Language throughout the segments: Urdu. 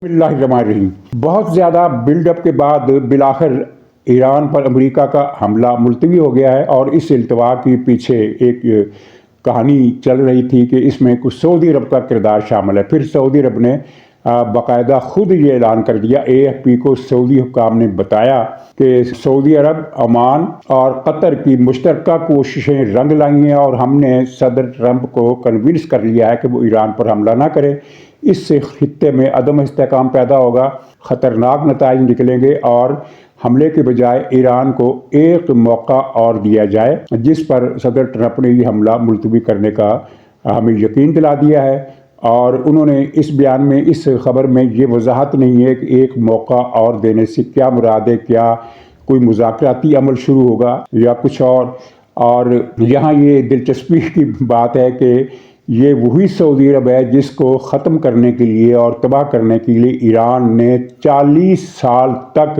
بسم اللہ الرحمن الرحیم۔ بہت زیادہ بلڈ اپ کے بعد بالآخر ایران پر امریکہ کا حملہ ملتوی ہو گیا ہے، اور اس التوا کے پیچھے ایک کہانی چل رہی تھی کہ اس میں کچھ سعودی عرب کا کردار شامل ہے۔ پھر سعودی عرب نے باقاعدہ خود یہ اعلان کر دیا، AFP کو سعودی حکام نے بتایا کہ سعودی عرب، عمان اور قطر کی مشترکہ کوششیں رنگ لائی ہیں، اور ہم نے صدر ٹرمپ کو کنونس کر لیا ہے کہ وہ ایران پر حملہ نہ کرے۔ اس سے خطے میں عدم استحکام پیدا ہوگا، خطرناک نتائج نکلیں گے، اور حملے کے بجائے ایران کو ایک موقع اور دیا جائے، جس پر صدر ٹرمپ نے یہ حملہ ملتوی کرنے کا ہمیں یقین دلا دیا ہے۔ اور انہوں نے اس بیان میں، اس خبر میں یہ وضاحت نہیں ہے کہ ایک موقع اور دینے سے کیا مراد ہے، کیا کوئی مذاکراتی عمل شروع ہوگا یا کچھ اور یہاں یہ دلچسپی کی بات ہے کہ یہ وہی سعودی عرب ہے جس کو ختم کرنے کے لیے اور تباہ کرنے کے لیے ایران نے 40 سال تک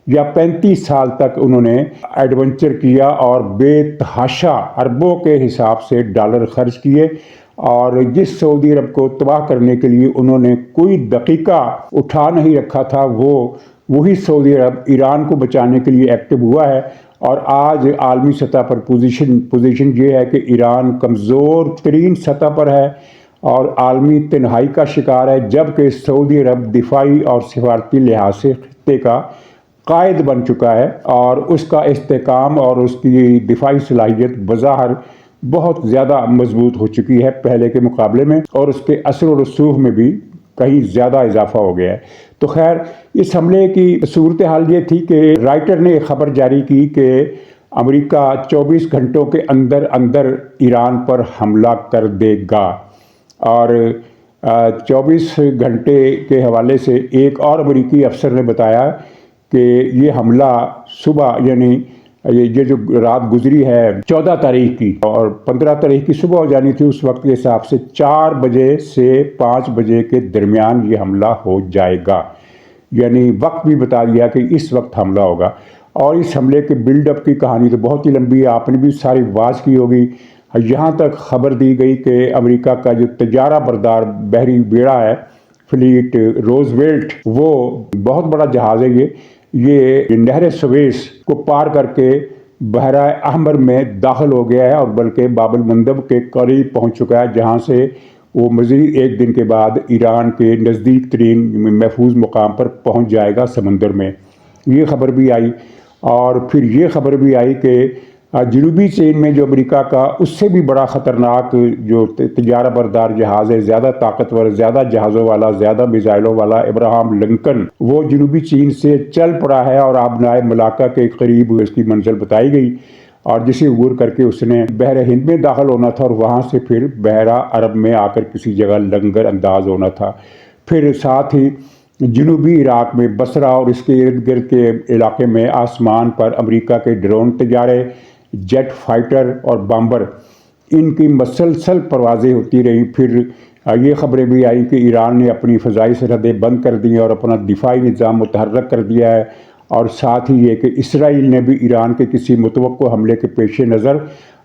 یا 35 سال تک انہوں نے ایڈونچر کیا اور بے تحاشا اربوں کے حساب سے ڈالر خرچ کیے، اور جس سعودی عرب کو تباہ کرنے کے لیے انہوں نے کوئی دقیقہ اٹھا نہیں رکھا تھا، وہی سعودی عرب ایران کو بچانے کے لیے ایکٹیو ہوا ہے۔ اور آج عالمی سطح پر پوزیشن یہ ہے کہ ایران کمزور ترین سطح پر ہے اور عالمی تنہائی کا شکار ہے، جبکہ سعودی عرب دفاعی اور سفارتی لحاظ سے خطے کا قائد بن چکا ہے، اور اس کا استحکام اور اس کی دفاعی صلاحیت بظاہر بہت زیادہ مضبوط ہو چکی ہے پہلے کے مقابلے میں، اور اس کے اثر و رسوخ میں بھی کہیں زیادہ اضافہ ہو گیا ہے۔ تو خیر، اس حملے کی صورتحال یہ تھی کہ رائٹر نے ایک خبر جاری کی کہ امریکہ 24 گھنٹوں کے اندر ایران پر حملہ کر دے گا، اور 24 گھنٹے کے حوالے سے ایک اور امریکی افسر نے بتایا کہ یہ حملہ صبح، یعنی یہ جو رات گزری ہے 14 تاریخ کی اور 15 تاریخ کی صبح ہو جانی تھی، اس وقت کے حساب سے 4 بجے سے 5 بجے کے درمیان یہ حملہ ہو جائے گا، یعنی وقت بھی بتا دیا کہ اس وقت حملہ ہوگا۔ اور اس حملے کے بلڈ اپ کی کہانی تو بہت ہی لمبی ہے، آپ نے بھی ساری واز کی ہوگی۔ یہاں تک خبر دی گئی کہ امریکہ کا جو تجارہ بردار بحری بیڑا ہے فلیٹ روزویلٹ، وہ بہت بڑا جہاز ہے، یہ نہر سویس کو پار کر کے بحیرہ احمر میں داخل ہو گیا ہے، اور بلکہ باب المندب کے قریب پہنچ چکا ہے، جہاں سے وہ مزید ایک دن کے بعد ایران کے نزدیک ترین محفوظ مقام پر پہنچ جائے گا سمندر میں۔ یہ خبر بھی آئی، اور پھر یہ خبر بھی آئی کہ جنوبی چین میں جو امریکہ کا اس سے بھی بڑا خطرناک جو تجارہ بردار جہاز ہے، زیادہ طاقتور، زیادہ جہازوں والا، زیادہ میزائلوں والا، ابراہم لنکن، وہ جنوبی چین سے چل پڑا ہے اور آبنائے ملاقہ کے قریب اس کی منزل بتائی گئی، اور جسے عبور کر کے اس نے بحر ہند میں داخل ہونا تھا، اور وہاں سے پھر بحیرہ عرب میں آ کر کسی جگہ لنگر انداز ہونا تھا۔ پھر ساتھ ہی جنوبی عراق میں بصرہ اور اس کے ارد گرد کے علاقے میں آسمان پر امریکہ کے ڈرون طیارے، جیٹ فائٹر اور بامبر، ان کی مسلسل پروازیں ہوتی رہیں۔ پھر یہ خبریں بھی آئیں کہ ایران نے اپنی فضائی سرحدیں بند کر دی ہیں اور اپنا دفاعی نظام متحرک کر دیا ہے، اور ساتھ ہی یہ کہ اسرائیل نے بھی ایران کے کسی متوقع حملے کے پیش نظر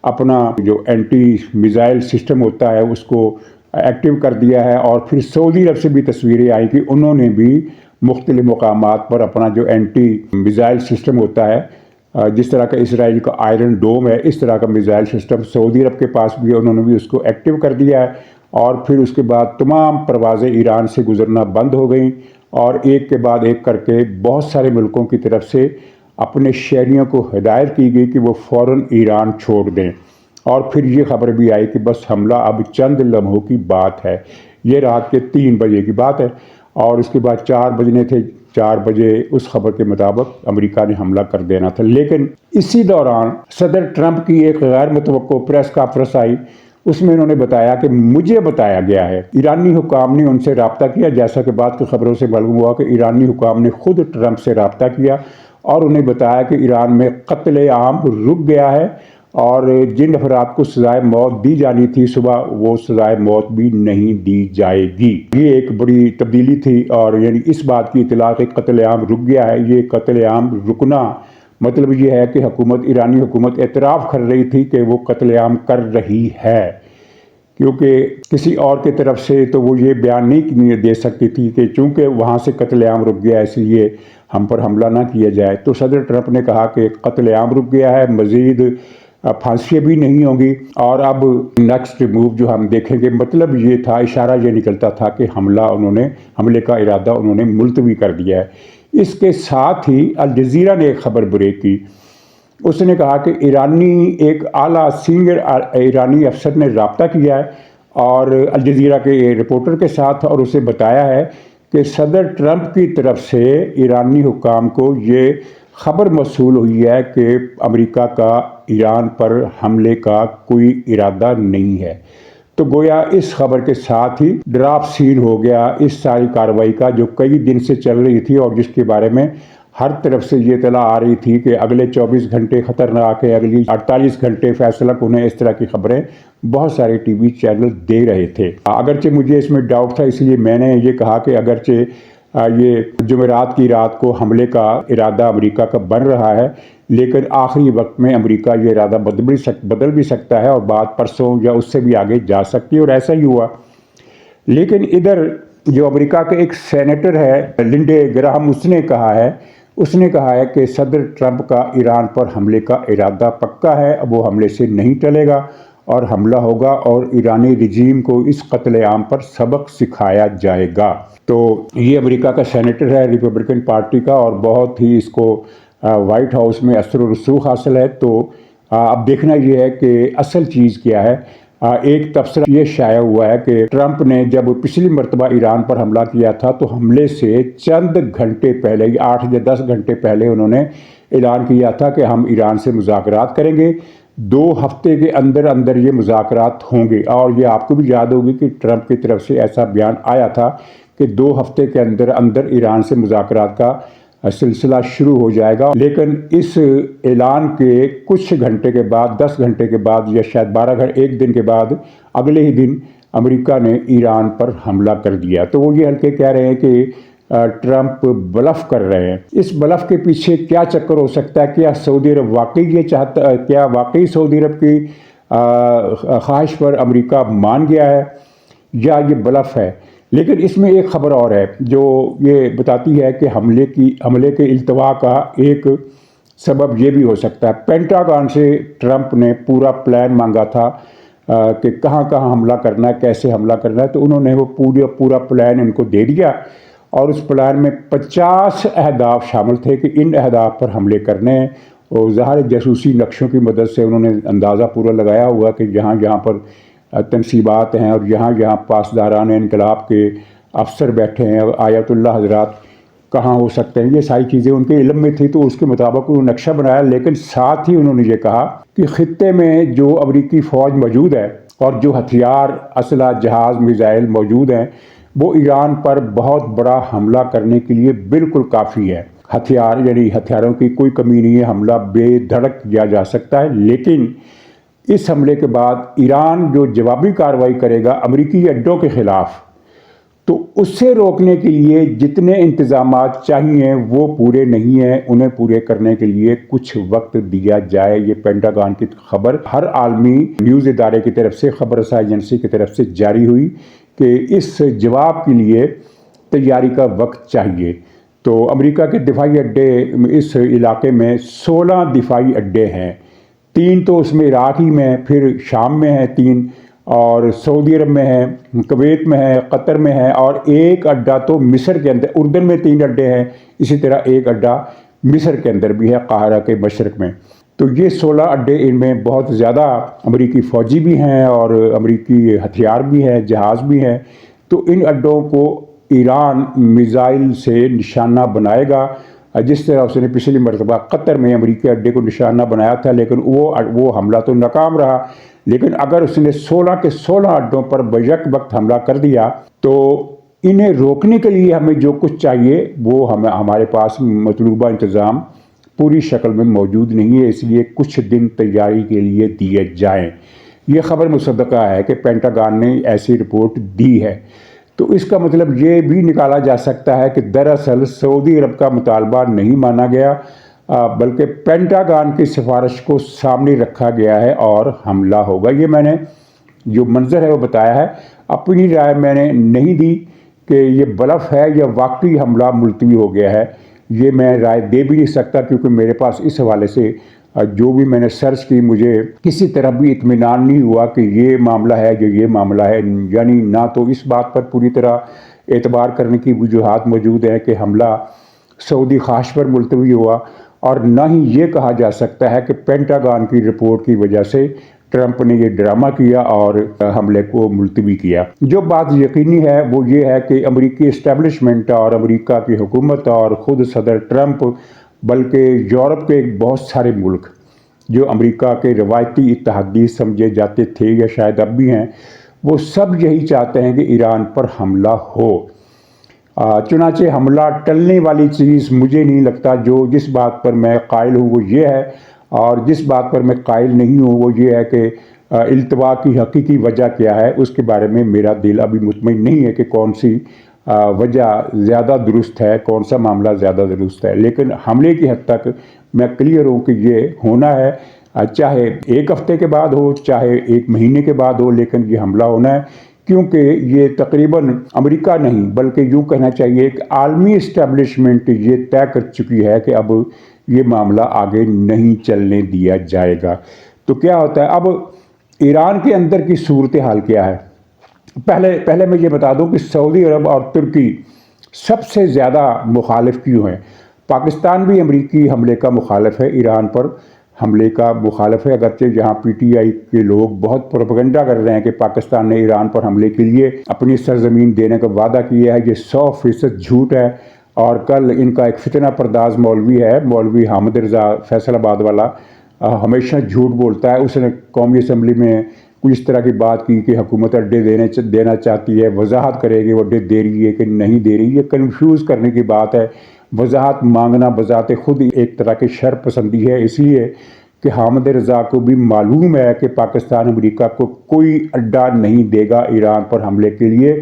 اپنا جو اینٹی میزائل سسٹم ہوتا ہے اس کو ایکٹیو کر دیا ہے۔ اور پھر سعودی عرب سے بھی تصویریں آئیں کہ انہوں نے بھی مختلف مقامات پر اپنا جو اینٹی میزائل سسٹم ہوتا ہے، جس طرح کا اسرائیل کا آئرن ڈوم ہے، اس طرح کا میزائل سسٹم سعودی عرب کے پاس بھی ہے، انہوں نے بھی اس کو ایکٹیو کر دیا ہے۔ اور پھر اس کے بعد تمام پروازیں ایران سے گزرنا بند ہو گئیں، اور ایک کے بعد ایک کر کے بہت سارے ملکوں کی طرف سے اپنے شہریوں کو ہدایت کی گئی کہ وہ فوراً ایران چھوڑ دیں۔ اور پھر یہ خبر بھی آئی کہ بس حملہ اب چند لمحوں کی بات ہے، یہ رات کے 3 بجے کی بات ہے، اور اس کے بعد 4 بجنے تھے، 4 بجے اس خبر کے مطابق امریکہ نے حملہ کر دینا تھا۔ لیکن اسی دوران صدر ٹرمپ کی ایک غیر متوقع پریس کانفرنس آئی، اس میں انہوں نے بتایا کہ مجھے بتایا گیا ہے، ایرانی حکام نے ان سے رابطہ کیا، جیسا کہ بعد کی خبروں سے معلوم ہوا کہ ایرانی حکام نے خود ٹرمپ سے رابطہ کیا اور انہیں بتایا کہ ایران میں قتل عام رک گیا ہے، اور جن افراد کو سزائے موت دی جانی تھی صبح، وہ سزائے موت بھی نہیں دی جائے گی۔ یہ ایک بڑی تبدیلی تھی، اور یعنی اس بات کی اطلاع کہ قتل عام رک گیا ہے، یہ قتل عام رکنا مطلب یہ ہے کہ ایرانی حکومت اعتراف کر رہی تھی کہ وہ قتل عام کر رہی ہے، کیونکہ کسی اور کی طرف سے تو وہ یہ بیان نہیں دے سکتی تھی کہ چونکہ وہاں سے قتل عام رک گیا اس لیے ہم پر حملہ نہ کیا جائے۔ تو صدر ٹرمپ نے کہا کہ قتل عام رک گیا ہے، مزید پھانسیاں بھی نہیں ہوں گی، اور اب نیکسٹ موو جو ہم دیکھیں گے۔ مطلب یہ تھا، اشارہ یہ نکلتا تھا کہ حملے کا ارادہ انہوں نے ملتوی کر دیا ہے۔ اس کے ساتھ ہی الجزیرہ نے ایک خبر بریک کی۔ اس نے کہا کہ ایک اعلیٰ سینئر ایرانی افسر نے رابطہ کیا ہے اور الجزیرہ کے رپورٹر کے ساتھ، اور اسے بتایا ہے کہ صدر ٹرمپ کی طرف سے ایرانی حکام کو یہ خبر موصول ہوئی ہے کہ امریکہ کا ایران پر حملے کا کوئی ارادہ نہیں ہے۔ تو گویا اس خبر کے ساتھ ہی ڈراپ سین ہو گیا اس ساری کارروائی کا، جو کئی دن سے چل رہی تھی اور جس کے بارے میں ہر طرف سے یہ اطلاع آ رہی تھی کہ اگلے 24 گھنٹے خطرناک ہے، اگلی 48 گھنٹے فیصلہ کن ہے۔ اس طرح کی خبریں بہت سارے ٹی وی چینل دے رہے تھے۔ اگرچہ مجھے اس میں ڈاؤٹ تھا، اس لیے میں نے یہ کہا کہ اگرچہ یہ جمعرات کی رات کو حملے کا ارادہ امریکہ کا بن رہا ہے، لیکن آخری وقت میں امریکہ یہ ارادہ بدل بھی سکتا ہے اور بات پرسوں یا اس سے بھی آگے جا سکتی ہے، اور ایسا ہی ہوا۔ لیکن ادھر جو امریکہ کے ایک سینیٹر ہے لنڈے گراہم، اس نے کہا ہے کہ صدر ٹرمپ کا ایران پر حملے کا ارادہ پکا ہے، اب وہ حملے سے نہیں ٹلے گا اور حملہ ہوگا، اور ایرانی رجیم کو اس قتل عام پر سبق سکھایا جائے گا۔ تو یہ امریکہ کا سینیٹر ہے ریپبلکن پارٹی کا، اور بہت ہی اس کو وائٹ ہاؤس میں اثر و رسوخ حاصل ہے۔ تو اب دیکھنا یہ ہے کہ اصل چیز کیا ہے۔ ایک تبصرہ یہ شائع ہوا ہے کہ ٹرمپ نے جب پچھلی مرتبہ ایران پر حملہ کیا تھا تو حملے سے چند گھنٹے پہلے، 8 یا 10 گھنٹے پہلے انہوں نے اعلان کیا تھا کہ ہم ایران سے مذاکرات کریں گے، 2 ہفتے کے اندر یہ مذاکرات ہوں گے۔ اور یہ آپ کو بھی یاد ہوگی کہ ٹرمپ کی طرف سے ایسا بیان آیا تھا کہ 2 ہفتے کے اندر ایران سے مذاکرات کا سلسلہ شروع ہو جائے گا۔ لیکن اس اعلان کے کچھ گھنٹے کے بعد، 10 گھنٹے کے بعد یا شاید 1 دن کے بعد، اگلے ہی دن امریکہ نے ایران پر حملہ کر دیا۔ تو وہ یہ ہلکے کہہ رہے ہیں کہ ٹرمپ بلف کر رہے ہیں۔ اس بلف کے پیچھے کیا چکر ہو سکتا ہے؟ کیا سعودی عرب واقعی یہ چاہتا ہے؟ کیا واقعی سعودی عرب کی خواہش پر امریکہ مان گیا ہے یا یہ بلف ہے؟ لیکن اس میں ایک خبر اور ہے جو یہ بتاتی ہے کہ حملے کے التوا کا ایک سبب یہ بھی ہو سکتا ہے۔ پینٹاگون سے ٹرمپ نے پورا پلان مانگا تھا کہ کہاں حملہ کرنا ہے، کیسے حملہ کرنا ہے، تو انہوں نے وہ پورا پلان ان کو دے دیا، اور اس پلان میں 50 اہداف شامل تھے کہ ان اہداف پر حملے کرنے ہیں۔ اور ظاہر جاسوسی نقشوں کی مدد سے انہوں نے اندازہ پورا لگایا ہوا کہ جہاں پر تنصیبات ہیں اور جہاں پاسداران انقلاب کے افسر بیٹھے ہیں، آیت اللہ حضرات کہاں ہو سکتے ہیں، یہ ساری چیزیں ان کے علم میں تھی، تو اس کے مطابق انہوں نے نقشہ بنایا۔ لیکن ساتھ ہی انہوں نے یہ کہا کہ خطے میں جو امریکی فوج موجود ہے اور جو ہتھیار، اسلحہ، جہاز، میزائل موجود ہیں، وہ ایران پر بہت بڑا حملہ کرنے کے لیے بالکل کافی ہے۔ ہتھیاروں کی کوئی کمی نہیں ہے، حملہ بے دھڑک کیا جا سکتا ہے۔ لیکن اس حملے کے بعد ایران جو جوابی کارروائی کرے گا امریکی اڈوں کے خلاف، تو اس سے روکنے کے لیے جتنے انتظامات چاہیے وہ پورے نہیں ہیں، انہیں پورے کرنے کے لیے کچھ وقت دیا جائے۔ یہ پینٹاگون کی خبر ہر عالمی نیوز ادارے کی طرف سے، خبر رساں ایجنسی کی طرف سے جاری ہوئی کہ اس جواب کے لیے تیاری کا وقت چاہیے۔ تو امریکہ کے دفاعی اڈے اس علاقے میں 16 دفاعی اڈے ہیں، 3 تو اس میں عراق ہی میں، پھر شام میں ہیں 3، اور سعودی عرب میں ہے، کویت میں ہے، قطر میں ہے، اور ایک اڈا تو مصر کے اندر، اردن میں 3 اڈے ہیں، اسی طرح ایک اڈا مصر کے اندر بھی ہے، قاہرہ کے مشرق میں۔ تو یہ 16 اڈے، ان میں بہت زیادہ امریکی فوجی بھی ہیں اور امریکی ہتھیار بھی ہیں، جہاز بھی ہیں۔ تو ان اڈوں کو ایران میزائل سے نشانہ بنائے گا، جس طرح اس نے پچھلی مرتبہ قطر میں امریکی اڈے کو نشانہ بنایا تھا، لیکن وہ حملہ تو ناکام رہا۔ لیکن اگر اس نے 16 کے 16 اڈوں پر بیک وقت حملہ کر دیا تو انہیں روکنے کے لیے ہمیں جو کچھ چاہیے وہ ہمارے پاس مطلوبہ انتظام پوری شکل میں موجود نہیں ہے، اس لیے کچھ دن تیاری کے لیے دیے جائیں۔ یہ خبر مصدقہ ہے کہ پینٹاگون نے ایسی رپورٹ دی ہے۔ تو اس کا مطلب یہ بھی نکالا جا سکتا ہے کہ دراصل سعودی عرب کا مطالبہ نہیں مانا گیا، بلکہ پینٹاگون کی سفارش کو سامنے رکھا گیا ہے اور حملہ ہوگا۔ یہ میں نے جو منظر ہے وہ بتایا ہے. اپنی رائے میں نے نہیں دی کہ یہ بلف ہے یا واقعی حملہ ملتوی ہو گیا ہے. یہ میں رائے دے بھی نہیں سکتا کیونکہ میرے پاس اس حوالے سے جو بھی میں نے سرچ کی مجھے کسی طرح بھی اطمینان نہیں ہوا کہ یہ معاملہ ہے یا یہ معاملہ ہے. یعنی نہ تو اس بات پر پوری طرح اعتبار کرنے کی وجوہات موجود ہیں کہ حملہ سعودی خواہش پر ملتوی ہوا، اور نہ ہی یہ کہا جا سکتا ہے کہ پینٹاگان کی رپورٹ کی وجہ سے ٹرمپ نے یہ ڈرامہ کیا اور حملے کو ملتوی کیا. جو بات یقینی ہے وہ یہ ہے کہ امریکی اسٹیبلشمنٹ اور امریکہ کی حکومت اور خود صدر ٹرمپ بلکہ یورپ کے بہت سارے ملک جو امریکہ کے روایتی اتحادی سمجھے جاتے تھے یا شاید اب بھی ہیں، وہ سب یہی چاہتے ہیں کہ ایران پر حملہ ہو. چنانچہ حملہ ٹلنے والی چیز مجھے نہیں لگتا. جس بات پر میں قائل ہوں وہ یہ ہے، اور جس بات پر میں قائل نہیں ہوں وہ یہ ہے کہ التوا کی حقیقی وجہ کیا ہے. اس کے بارے میں میرا دل ابھی مطمئن نہیں ہے کہ کون سی وجہ زیادہ درست ہے، کون سا معاملہ زیادہ درست ہے. لیکن حملے کی حد تک میں کلیئر ہوں کہ یہ ہونا ہے، چاہے ایک ہفتے کے بعد ہو چاہے ایک مہینے کے بعد ہو، لیکن یہ حملہ ہونا ہے. کیونکہ یہ تقریباً امریکہ نہیں بلکہ یوں کہنا چاہیے کہ عالمی اسٹیبلشمنٹ یہ طے کر چکی ہے کہ اب یہ معاملہ آگے نہیں چلنے دیا جائے گا. تو کیا ہوتا ہے اب ایران کے اندر کی صورتحال کیا ہے؟ پہلے میں یہ بتا دوں کہ سعودی عرب اور ترکی سب سے زیادہ مخالف کیوں ہیں. پاکستان بھی امریکی حملے کا مخالف ہے، ایران پر حملے کا مخالف ہے، اگرچہ جہاں پی ٹی آئی کے لوگ بہت پروپیگنڈا کر رہے ہیں کہ پاکستان نے ایران پر حملے کے لیے اپنی سرزمین دینے کا وعدہ کیا ہے. یہ 100% جھوٹ ہے. اور کل ان کا ایک فتنہ پرداز مولوی ہے، مولوی حامد رضا فیصل آباد والا، ہمیشہ جھوٹ بولتا ہے. اس نے قومی اسمبلی میں کوئی اس طرح کی بات کی کہ حکومت اڈے دینا چاہتی ہے، وضاحت کرے گی وہ اڈے دے رہی ہے کہ نہیں دے رہی. یہ کنفیوز کرنے کی بات ہے. وضاحت مانگنا بذات خود ایک طرح کی شر پسندی ہے، اس لیے کہ حامد رضا کو بھی معلوم ہے کہ پاکستان امریکہ کو کوئی اڈا نہیں دے گا ایران پر حملے کے لیے.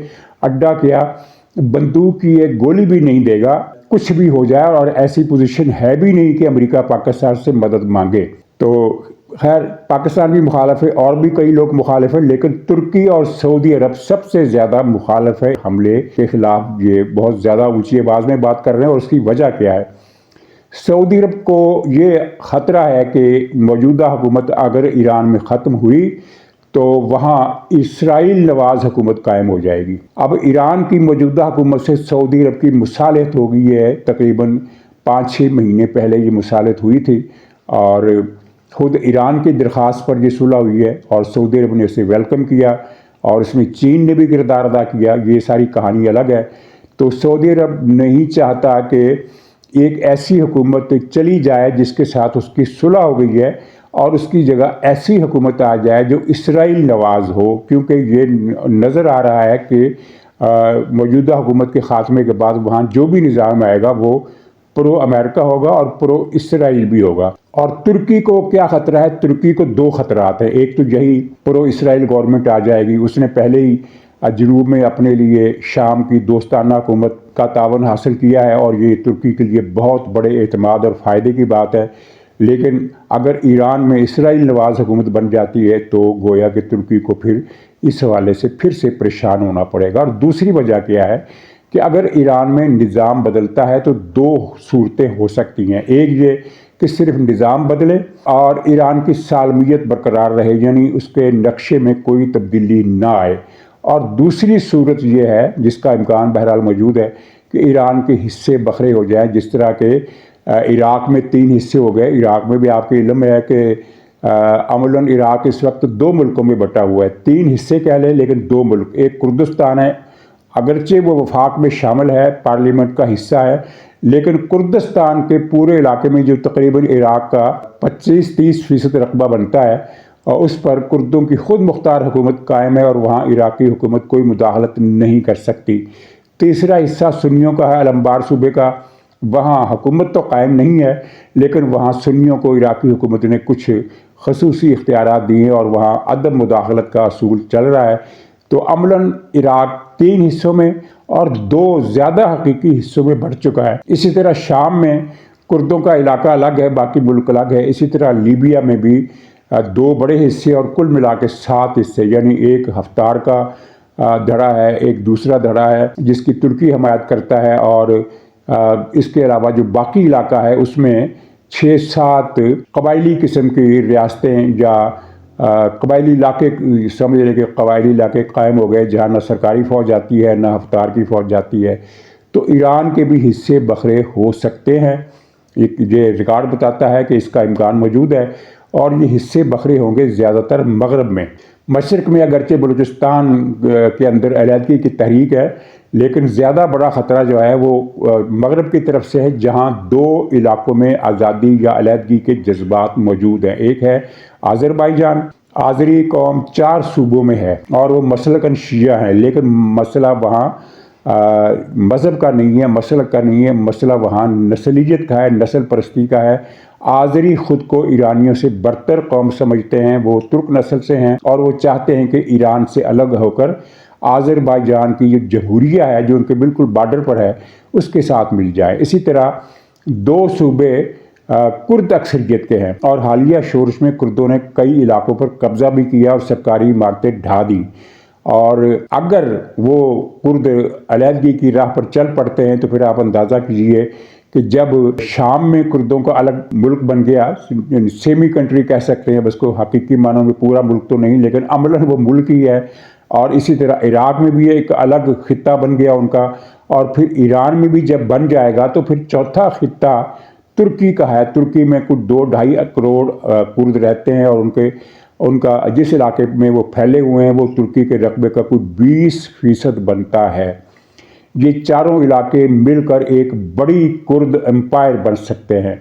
اڈا کیا، بندوق کی ایک گولی بھی نہیں دے گا. کچھ بھی ہو جائے، اور ایسی پوزیشن ہے بھی نہیں کہ امریکہ پاکستان سے مدد مانگے. تو خیر پاکستان بھی مخالف ہے اور بھی کئی لوگ مخالف ہیں، لیکن ترکی اور سعودی عرب سب سے زیادہ مخالف ہے حملے کے خلاف. یہ بہت زیادہ اونچی آواز میں بات کر رہے ہیں. اور اس کی وجہ کیا ہے؟ سعودی عرب کو یہ خطرہ ہے کہ موجودہ حکومت اگر ایران میں ختم ہوئی تو وہاں اسرائیل نواز حکومت قائم ہو جائے گی. اب ایران کی موجودہ حکومت سے سعودی عرب کی مصالحت ہو گئی ہے، تقریباً 5-6 مہینے پہلے یہ مصالحت ہوئی تھی، اور خود ایران کی درخواست پر یہ صلح ہوئی ہے اور سعودی عرب نے اسے ویلکم کیا، اور اس میں چین نے بھی کردار ادا کیا. یہ ساری کہانی الگ ہے. تو سعودی عرب نہیں چاہتا کہ ایک ایسی حکومت چلی جائے جس کے ساتھ اس کی صلح ہو گئی ہے، اور اس کی جگہ ایسی حکومت آ جائے جو اسرائیل نواز ہو. کیونکہ یہ نظر آ رہا ہے کہ موجودہ حکومت کے خاتمے کے بعد وہاں جو بھی نظام آئے گا وہ پرو امریکہ ہوگا اور پرو اسرائیل بھی ہوگا. اور ترکی کو کیا خطرہ ہے؟ ترکی کو 2 خطرات ہیں. ایک تو یہی پرو اسرائیل گورنمنٹ آ جائے گی، اس نے پہلے ہی جنوب میں اپنے لیے شام کی دوستانہ حکومت کا تعاون حاصل کیا ہے، اور یہ ترکی کے لیے بہت بڑے اعتماد اور فائدے کی بات ہے. لیکن اگر ایران میں اسرائیل نواز حکومت بن جاتی ہے تو گویا کہ ترکی کو پھر اس حوالے سے پھر سے پریشان ہونا پڑے گا. اور دوسری وجہ کیا ہے کہ اگر ایران میں نظام بدلتا ہے تو 2 صورتیں ہو سکتی ہیں. ایک یہ کہ صرف نظام بدلے اور ایران کی سالمیت برقرار رہے، یعنی اس کے نقشے میں کوئی تبدیلی نہ آئے. اور دوسری صورت یہ ہے جس کا امکان بہرحال موجود ہے کہ ایران کے حصے بکھرے ہو جائیں، جس طرح کہ عراق میں 3 حصے ہو گئے. عراق میں بھی آپ کے علم ہے کہ عملاً عراق اس وقت 2 ملکوں میں بٹا ہوا ہے. 3 حصے کہہ لیں لیکن 2 ملک. ایک کردستان ہے، اگرچہ وہ وفاق میں شامل ہے، پارلیمنٹ کا حصہ ہے، لیکن کردستان کے پورے علاقے میں جو تقریباً عراق کا 25-30% رقبہ بنتا ہے، اور اس پر کردوں کی خود مختار حکومت قائم ہے، اور وہاں عراقی حکومت کوئی مداخلت نہیں کر سکتی. تیسرا حصہ سنیوں کا ہے، الانبار صوبے کا. وہاں حکومت تو قائم نہیں ہے لیکن وہاں سنیوں کو عراقی حکومت نے کچھ خصوصی اختیارات دیے ہیں، اور وہاں عدم مداخلت کا اصول چل رہا ہے. تو عملاً عراق 3 حصوں میں اور 2 زیادہ حقیقی حصوں میں بڑھ چکا ہے. اسی طرح شام میں کردوں کا علاقہ الگ ہے، باقی ملک الگ ہے. اسی طرح لیبیا میں بھی دو بڑے حصے اور کل ملا کے 7 حصے، یعنی ایک ہفتار کا دھڑا ہے، ایک دوسرا دھڑا ہے جس کی ترکی حمایت کرتا ہے، اور اس کے علاوہ جو باقی علاقہ ہے اس میں 6-7 قبائلی قسم کی ریاستیں یا قبائلی علاقے، سمجھ لیں کہ قبائلی علاقے قائم ہو گئے جہاں نہ سرکاری فوج جاتی ہے نہ ہفتار کی فوج جاتی ہے۔ تو ایران کے بھی حصے بکھرے ہو سکتے ہیں، یہ ریکارڈ بتاتا ہے کہ اس کا امکان موجود ہے، اور یہ حصے بکھرے ہوں گے زیادہ تر مغرب میں۔ مشرق میں اگرچہ بلوچستان کے اندر علیحدگی کی تحریک ہے، لیکن زیادہ بڑا خطرہ جو ہے وہ مغرب کی طرف سے ہے، جہاں 2 علاقوں میں آزادی یا علیحدگی کے جذبات موجود ہیں۔ ایک ہے آذربائیجان، آذری قوم 4 صوبوں میں ہے اور وہ مسلکاً شیعہ ہیں، لیکن مسئلہ وہاں مذہب کا نہیں ہے، مسلک کا نہیں ہے، مسئلہ وہاں نسلیت کا ہے، نسل پرستی کا ہے۔ آذری خود کو ایرانیوں سے برتر قوم سمجھتے ہیں، وہ ترک نسل سے ہیں اور وہ چاہتے ہیں کہ ایران سے الگ ہو کر آذربائیجان کی جو جمہوریہ ہے جو ان کے بالکل بارڈر پر ہے اس کے ساتھ مل جائے۔ اسی طرح 2 صوبے کرد اکثریت کے ہیں، اور حالیہ شورش میں کردوں نے کئی علاقوں پر قبضہ بھی کیا اور سرکاری عمارتیں ڈھا دیں، اور اگر وہ کرد علیحدگی کی راہ پر چل پڑتے ہیں تو پھر آپ اندازہ کیجئے کہ جب شام میں کردوں کا الگ ملک بن گیا، سیمی کنٹری کہہ سکتے ہیں، بس کو حقیقی معنوں میں پورا ملک تو نہیں لیکن عملاً وہ ملک ہی ہے، اور اسی طرح عراق میں بھی ایک الگ خطہ بن گیا ان کا، اور پھر ایران میں بھی جب بن جائے گا تو پھر چوتھا خطہ ترکی کا ہے۔ ترکی میں کچھ 2-2.5 کروڑ کرد رہتے ہیں، اور ان کا جس علاقے میں وہ پھیلے ہوئے ہیں وہ ترکی کے رقبے کا کچھ 20% بنتا ہے۔ یہ چاروں علاقے مل کر ایک بڑی کرد امپائر بن سکتے ہیں۔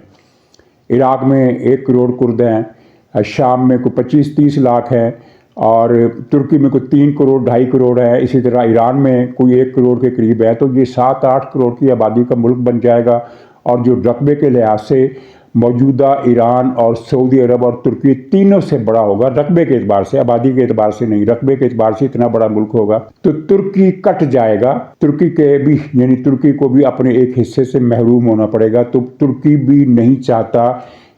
عراق میں 1 کروڑ کرد ہیں، شام میں کوئی 25-30 لاکھ ہیں، اور ترکی میں کوئی 3 کروڑ 2.5 کروڑ ہے، اسی طرح ایران میں کوئی 1 کروڑ کے قریب ہے۔ تو یہ 7-8 کروڑ کی آبادی کا ملک بن جائے گا، اور جو رقبے کے لحاظ سے موجودہ ایران اور سعودی عرب اور ترکی تینوں سے بڑا ہوگا، رقبے کے اعتبار سے، آبادی کے اعتبار سے نہیں، رقبے کے اعتبار سے اتنا بڑا ملک ہوگا۔ تو ترکی کٹ جائے گا، ترکی کے بھی یعنی ترکی کو بھی اپنے ایک حصے سے محروم ہونا پڑے گا۔ تو ترکی بھی نہیں چاہتا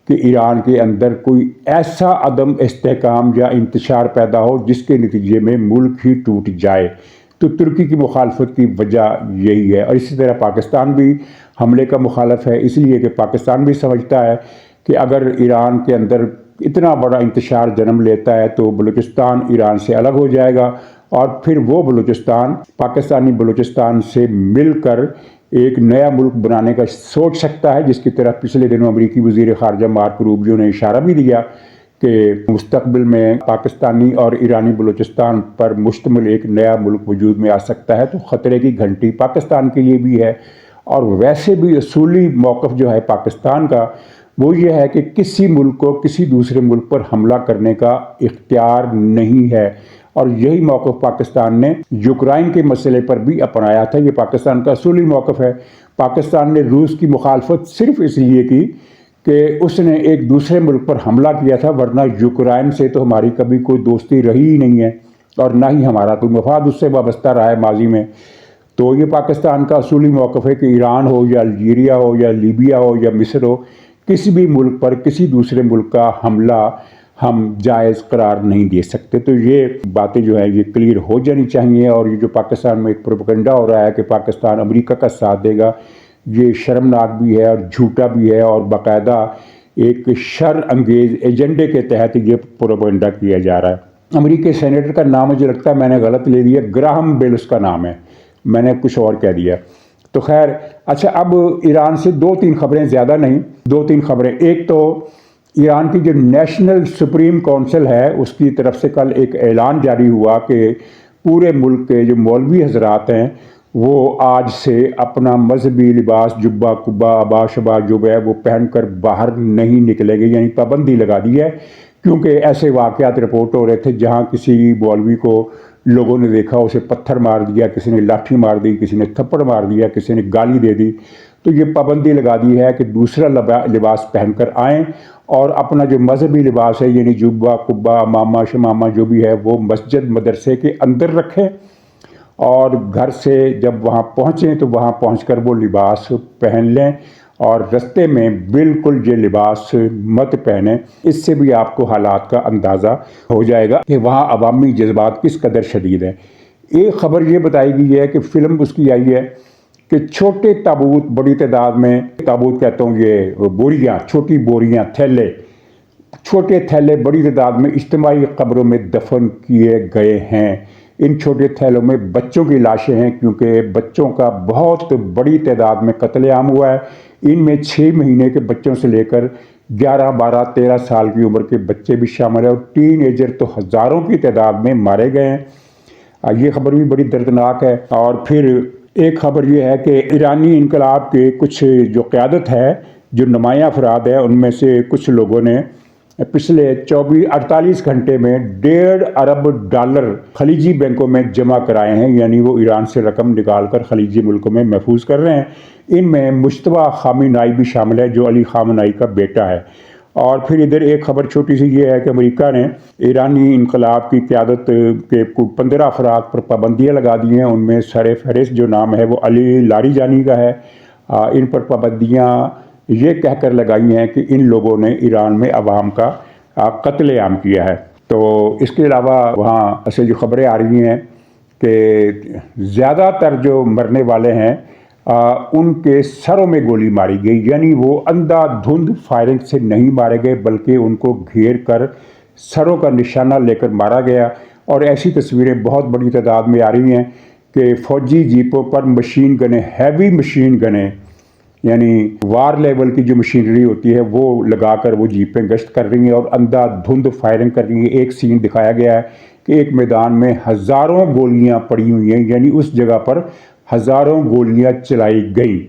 کہ ایران کے اندر کوئی ایسا عدم استحکام یا انتشار پیدا ہو جس کے نتیجے میں ملک ہی ٹوٹ جائے۔ تو ترکی کی مخالفت کی وجہ یہی ہے، اور اسی طرح پاکستان بھی حملے کا مخالف ہے، اس لیے کہ پاکستان بھی سمجھتا ہے کہ اگر ایران کے اندر اتنا بڑا انتشار جنم لیتا ہے تو بلوچستان ایران سے الگ ہو جائے گا، اور پھر وہ بلوچستان پاکستانی بلوچستان سے مل کر ایک نیا ملک بنانے کا سوچ سکتا ہے، جس کی طرح پچھلے دنوں امریکی وزیر خارجہ مارک روبیو نے اشارہ بھی دیا کہ مستقبل میں پاکستانی اور ایرانی بلوچستان پر مشتمل ایک نیا ملک وجود میں آ سکتا ہے۔ تو خطرے کی گھنٹی پاکستان کے لیے بھی ہے، اور ویسے بھی اصولی موقف جو ہے پاکستان کا وہ یہ ہے کہ کسی ملک کو کسی دوسرے ملک پر حملہ کرنے کا اختیار نہیں ہے، اور یہی موقف پاکستان نے یوکرائن کے مسئلے پر بھی اپنایا تھا۔ یہ پاکستان کا اصولی موقف ہے۔ پاکستان نے روس کی مخالفت صرف اس لیے کی کہ اس نے ایک دوسرے ملک پر حملہ کیا تھا، ورنہ یوکرائن سے تو ہماری کبھی کوئی دوستی رہی ہی نہیں ہے، اور نہ ہی ہمارا کوئی مفاد اس سے وابستہ رہا ہے ماضی میں۔ تو یہ پاکستان کا اصولی موقف ہے کہ ایران ہو یا الجیریا ہو یا لیبیا ہو یا مصر ہو، کسی بھی ملک پر کسی دوسرے ملک کا حملہ ہم جائز قرار نہیں دے سکتے۔ تو یہ باتیں جو ہیں یہ کلیئر ہو جانی چاہیے، اور یہ جو پاکستان میں ایک پروپیگنڈا ہو رہا ہے کہ پاکستان امریکہ کا ساتھ دے گا، یہ شرمناک بھی ہے اور جھوٹا بھی ہے، اور باقاعدہ ایک شر انگیز ایجنڈے کے تحت یہ پروپیگنڈا کیا جا رہا ہے۔ امریکی سینیٹر کا نام مجھے لگتا ہے میں نے غلط لے لیا، گراہم بیل اس کا نام ہے، میں نے کچھ اور کہہ دیا۔ تو خیر، اچھا اب ایران سے 2-3 خبریں، زیادہ نہیں، 2-3 خبریں۔ ایک تو ایران کی جو نیشنل سپریم کونسل ہے اس کی طرف سے کل ایک اعلان جاری ہوا کہ پورے ملک کے جو مولوی حضرات ہیں وہ آج سے اپنا مذہبی لباس جبہ قبہ عبا شبا جو ہے وہ پہن کر باہر نہیں نکلیں گے، یعنی پابندی لگا دی ہے، کیونکہ ایسے واقعات رپورٹ ہو رہے تھے جہاں کسی مولوی کو لوگوں نے دیکھا اسے پتھر مار دیا، کسی نے لاٹھی مار دی، کسی نے تھپڑ مار دیا، کسی نے گالی دے دی۔ تو یہ پابندی لگا دی ہے کہ دوسرا لباس پہن کر آئیں، اور اپنا جو مذہبی لباس ہے یعنی جبہ قبہ امامہ شمامہ جو بھی ہے وہ مسجد مدرسے کے اندر رکھیں، اور گھر سے جب وہاں پہنچیں تو وہاں پہنچ کر وہ لباس پہن لیں، اور رستے میں بالکل یہ لباس مت پہنیں، اس سے بھی آپ کو حالات کا اندازہ ہو جائے گا کہ وہاں عوامی جذبات کس قدر شدید ہیں۔ ایک خبر یہ بتائی گئی ہے کہ فلم اس کی آئی ہے کہ چھوٹے تابوت، بڑی تعداد میں تابوت کہتا ہوں، یہ بوریاں، چھوٹی بوریاں، تھیلے، چھوٹے تھیلے بڑی تعداد میں اجتماعی قبروں میں دفن کیے گئے ہیں۔ ان چھوٹے تھیلوں میں بچوں کی لاشیں ہیں، کیونکہ بچوں کا بہت بڑی تعداد میں قتل عام ہوا ہے۔ ان میں 6 مہینے کے بچوں سے لے کر 11، 12، 13 سال کی عمر کے بچے بھی شامل ہیں، اور ٹین ایجر تو ہزاروں کی تعداد میں مارے گئے ہیں۔ یہ خبر بھی بڑی دردناک ہے۔ اور پھر ایک خبر یہ ہے کہ ایرانی انقلاب کے کچھ جو قیادت ہے، جو نمایاں افراد ہیں، ان میں سے کچھ لوگوں نے پچھلے 48 گھنٹے میں $1.5 ارب خلیجی بینکوں میں جمع کرائے ہیں، یعنی وہ ایران سے رقم نکال کر خلیجی ملکوں میں محفوظ کر رہے ہیں۔ ان میں مجتبیٰ خامنائی بھی شامل ہے، جو علی خامنائی کا بیٹا ہے۔ اور پھر ادھر ایک خبر چھوٹی سی یہ ہے کہ امریکہ نے ایرانی انقلاب کی قیادت کے 15 افراد پر پابندیاں لگا دی ہیں۔ ان میں سر فہرست جو نام ہے وہ علی لاریجانی کا ہے۔ ان پر پابندیاں یہ کہہ کر لگائی ہیں کہ ان لوگوں نے ایران میں عوام کا قتل عام کیا ہے۔ تو اس کے علاوہ وہاں سے جو خبریں آ رہی ہیں کہ زیادہ تر جو مرنے والے ہیں ان کے سروں میں گولی ماری گئی، یعنی وہ اندھا دھند فائرنگ سے نہیں مارے گئے، بلکہ ان کو گھیر کر سروں کا نشانہ لے کر مارا گیا۔ اور ایسی تصویریں بہت بڑی تعداد میں آ رہی ہیں کہ فوجی جیپوں پر مشین گنیں، ہیوی مشین گنیں، یعنی وار لیول کی جو مشینری ہوتی ہے وہ لگا کر وہ جیپیں گشت کر رہی ہیں اور اندھا دھند فائرنگ کر رہی ہیں۔ ایک سین دکھایا گیا ہے کہ ایک میدان میں ہزاروں گولیاں پڑی ہوئی ہیں، یعنی اس جگہ پر ہزاروں گولیاں چلائی گئیں۔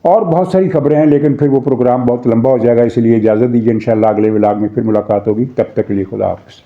اور بہت ساری خبریں ہیں، لیکن پھر وہ پروگرام بہت لمبا ہو جائے گا، اس لیے اجازت دیجیے، انشاءاللہ اگلے ولاگ میں پھر ملاقات ہوگی۔ تب تک کے لیے خدا حافظ۔